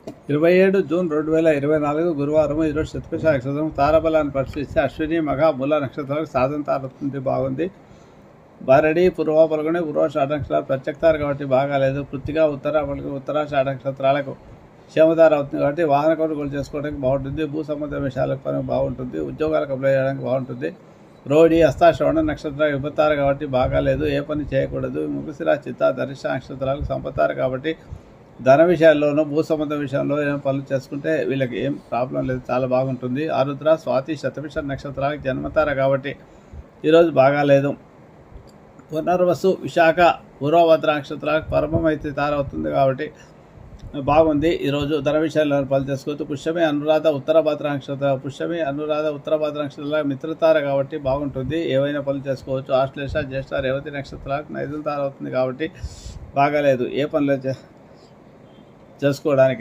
27 June 2024 గురువారం. ఈరోజు శతభిష నక్షత్రం. తారాబలాన్ని పరిశీలిస్తే అశ్విని, మఘ, మూల నక్షత్రాలకు సాధన తారవుతుంది, బాగుంది. భరణి, పూర్వ, పల్గొని, పూర్వాషాఢ నక్షత్రాలు ప్రత్యక్తారు కాబట్టి బాగాలేదు. కృత్తిక, ఉత్తర, పల్గొని, ఉత్తరాషాఢ నక్షత్రాలకు క్షేమతార అవుతుంది కాబట్టి వాహన కొనుగోలు చేసుకోవడానికి బాగుంటుంది. భూ సంబంధ విషయాలకు పని బాగుంటుంది. ఉద్యోగాలకు అప్లై చేయడానికి బాగుంటుంది. రోహిణి, హస్త, శ్రవణ నక్షత్రాలు విపత్తారు కాబట్టి బాగాలేదు. ఏ పని చేయకూడదు. మృగశిర, చిత్త, ధనిష్ట నక్షత్రాలకు సంపత్తారు కాబట్టి ధన విషయాల్లోనూ భూ సంబంధ విషయంలో ఏం పనులు చేసుకుంటే వీళ్ళకి ఏం ప్రాబ్లం లేదు, చాలా బాగుంటుంది. ఆరుద్ర, స్వాతి, శతభిష నక్షత్రాలకు జన్మతార కాబట్టి ఈరోజు బాగాలేదు. పునర్వసు, విశాఖ, పూర్వభద్ర నక్షత్రాలకు పరమమైతే తారవుతుంది కాబట్టి బాగుంది. ఈరోజు ధన విషయాల్లో పనులు చేసుకోవచ్చు. పుష్యమి, అనురాధ, ఉత్తరభద్ర నక్షత్ర పుష్యమి, అనురాధ, ఉత్తరభద్ర నక్షత్రాలకు మిత్రతార కాబట్టి బాగుంటుంది. ఏవైనా పనులు చేసుకోవచ్చు. ఆశ్లేష, జ్యేష్ఠ, రేవతి నక్షత్రాలకు నైదుల తార అవుతుంది కాబట్టి బాగాలేదు. ఏ పనులు చేసుకోవడానికి